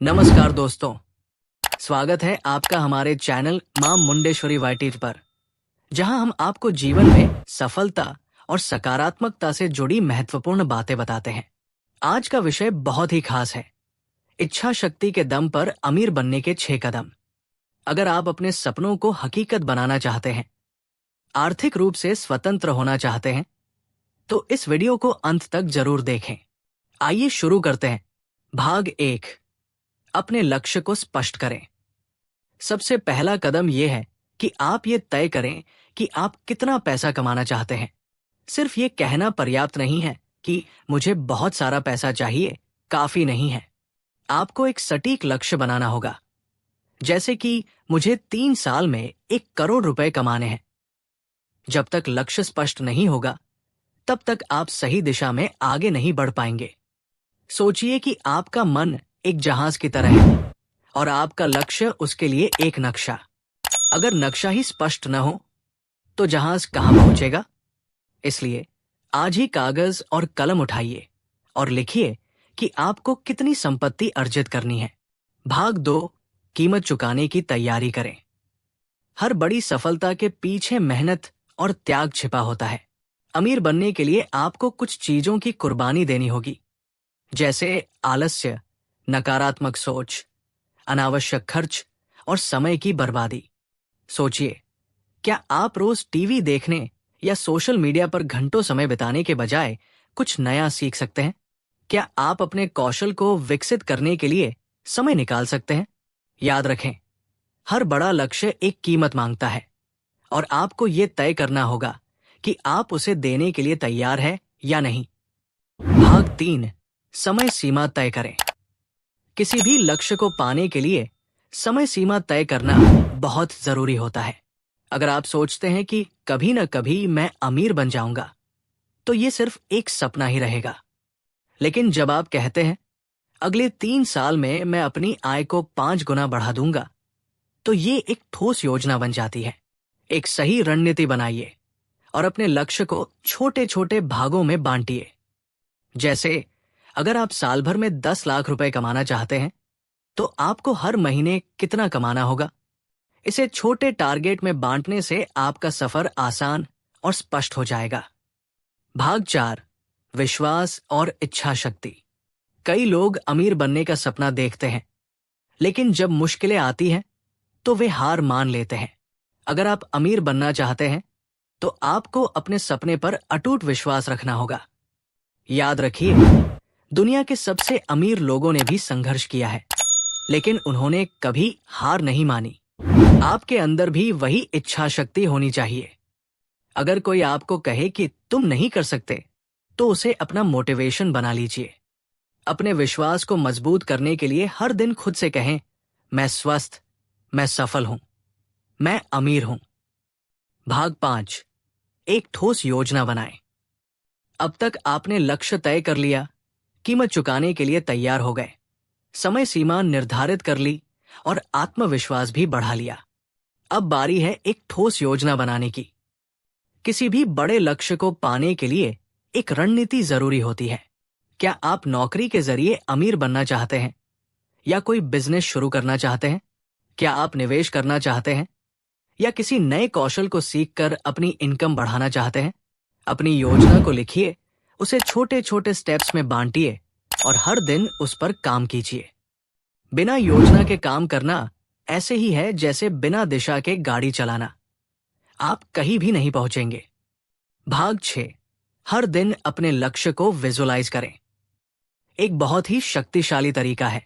नमस्कार दोस्तों, स्वागत है आपका हमारे चैनल मां मुंडेश्वरी वाइटी पर, जहां हम आपको जीवन में सफलता और सकारात्मकता से जुड़ी महत्वपूर्ण बातें बताते हैं। आज का विषय बहुत ही खास है, इच्छा शक्ति के दम पर अमीर बनने के 6 कदम। अगर आप अपने सपनों को हकीकत बनाना चाहते हैं, आर्थिक रूप से स्वतंत्र होना चाहते हैं, तो इस वीडियो को अंत तक जरूर देखें। आइए शुरू करते हैं। भाग 1, अपने लक्ष्य को स्पष्ट करें। सबसे पहला कदम यह है कि आप ये तय करें कि आप कितना पैसा कमाना चाहते हैं। सिर्फ ये कहना पर्याप्त नहीं है कि मुझे बहुत सारा पैसा चाहिए, काफी नहीं है। आपको एक सटीक लक्ष्य बनाना होगा, जैसे कि मुझे 3 साल में 1 करोड़ रुपए कमाने हैं। जब तक लक्ष्य स्पष्ट नहीं होगा, तब तक आप सही दिशा में आगे नहीं बढ़ पाएंगे। सोचिए कि आपका मन एक जहाज की तरह है और आपका लक्ष्य उसके लिए एक नक्शा। अगर नक्शा ही स्पष्ट न हो, तो जहाज कहां पहुंचेगा? इसलिए आज ही कागज और कलम उठाइए और लिखिए कि आपको कितनी संपत्ति अर्जित करनी है। भाग 2, कीमत चुकाने की तैयारी करें। हर बड़ी सफलता के पीछे मेहनत और त्याग छिपा होता है। अमीर बनने के लिए आपको कुछ चीजों की कुर्बानी देनी होगी, जैसे आलस्य, नकारात्मक सोच, अनावश्यक खर्च और समय की बर्बादी। सोचिए, क्या आप रोज टीवी देखने या सोशल मीडिया पर घंटों समय बिताने के बजाय कुछ नया सीख सकते हैं? क्या आप अपने कौशल को विकसित करने के लिए समय निकाल सकते हैं? याद रखें, हर बड़ा लक्ष्य एक कीमत मांगता है और आपको ये तय करना होगा कि आप उसे देने के लिए तैयार है या नहीं। भाग 3, समय सीमा तय करें। किसी भी लक्ष्य को पाने के लिए समय सीमा तय करना बहुत जरूरी होता है। अगर आप सोचते हैं कि कभी न कभी मैं अमीर बन जाऊंगा, तो ये सिर्फ एक सपना ही रहेगा। लेकिन जब आप कहते हैं अगले 3 साल में मैं अपनी आय को 5 गुना बढ़ा दूंगा, तो ये एक ठोस योजना बन जाती है। एक सही रणनीति बनाइए और अपने लक्ष्य को छोटे छोटे भागों में बांटिए। जैसे अगर आप साल भर में 10 लाख रुपए कमाना चाहते हैं, तो आपको हर महीने कितना कमाना होगा? इसे छोटे टारगेट में बांटने से आपका सफर आसान और स्पष्ट हो जाएगा। भाग 4, विश्वास और इच्छा शक्ति। कई लोग अमीर बनने का सपना देखते हैं, लेकिन जब मुश्किलें आती हैं, तो वे हार मान लेते हैं। अगर आप अमीर बनना चाहते हैं, तो आपको अपने सपने पर अटूट विश्वास रखना होगा। याद रखिए, दुनिया के सबसे अमीर लोगों ने भी संघर्ष किया है, लेकिन उन्होंने कभी हार नहीं मानी। आपके अंदर भी वही इच्छा शक्ति होनी चाहिए। अगर कोई आपको कहे कि तुम नहीं कर सकते, तो उसे अपना मोटिवेशन बना लीजिए। अपने विश्वास को मजबूत करने के लिए हर दिन खुद से कहें, मैं स्वस्थ, मैं सफल हूं, मैं अमीर हूं। भाग 5, एक ठोस योजना बनाएं। अब तक आपने लक्ष्य तय कर लिया, कीमत चुकाने के लिए तैयार हो गए, समय सीमा निर्धारित कर ली और आत्मविश्वास भी बढ़ा लिया। अब बारी है एक ठोस योजना बनाने की। किसी भी बड़े लक्ष्य को पाने के लिए एक रणनीति जरूरी होती है। क्या आप नौकरी के जरिए अमीर बनना चाहते हैं या कोई बिजनेस शुरू करना चाहते हैं? क्या आप निवेश करना चाहते हैं या किसी नए कौशल को सीखकर अपनी इनकम बढ़ाना चाहते हैं? अपनी योजना को लिखिए, उसे छोटे छोटे स्टेप्स में बांटिए और हर दिन उस पर काम कीजिए। बिना योजना के काम करना ऐसे ही है जैसे बिना दिशा के गाड़ी चलाना। आप कहीं भी नहीं पहुंचेंगे। भाग 6, हर दिन अपने लक्ष्य को विजुलाइज करें। एक बहुत ही शक्तिशाली तरीका है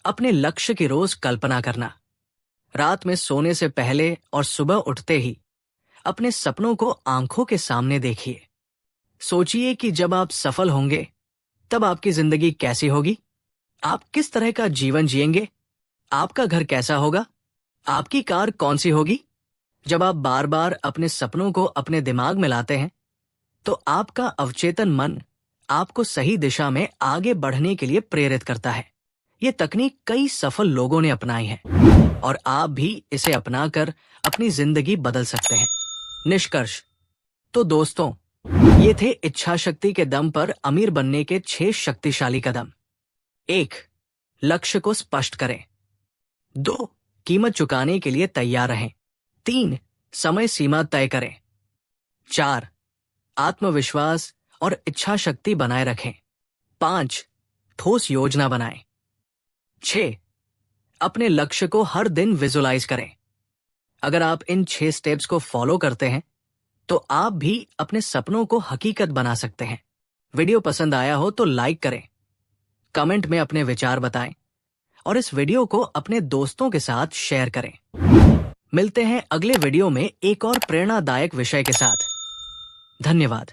अपने लक्ष्य की रोज कल्पना करना। रात में सोने से पहले और सुबह उठते ही अपने सपनों को आंखों के सामने देखिए। सोचिए कि जब आप सफल होंगे, तब आपकी जिंदगी कैसी होगी? आप किस तरह का जीवन जिएंगे? आपका घर कैसा होगा? आपकी कार कौन सी होगी? जब आप बार बार अपने सपनों को अपने दिमाग में लाते हैं, तो आपका अवचेतन मन आपको सही दिशा में आगे बढ़ने के लिए प्रेरित करता है। ये तकनीक कई सफल लोगों ने अपनाई है और आप भी इसे अपनाकर अपनी जिंदगी बदल सकते हैं। निष्कर्ष तो दोस्तों, ये थे इच्छा शक्ति के दम पर अमीर बनने के 6 शक्तिशाली कदम। 1, लक्ष्य को स्पष्ट करें। 2. कीमत चुकाने के लिए तैयार रहें। 3. समय सीमा तय करें। 4. आत्मविश्वास और इच्छा शक्ति बनाए रखें। 5. ठोस योजना बनाएं। 6. अपने लक्ष्य को हर दिन विजुलाइज करें। अगर आप इन 6 स्टेप्स को फॉलो करते हैं तो आप भी अपने सपनों को हकीकत बना सकते हैं। वीडियो पसंद आया हो तो लाइक करें, कमेंट में अपने विचार बताएं और इस वीडियो को अपने दोस्तों के साथ शेयर करें। मिलते हैं अगले वीडियो में एक और प्रेरणादायक विषय के साथ। धन्यवाद।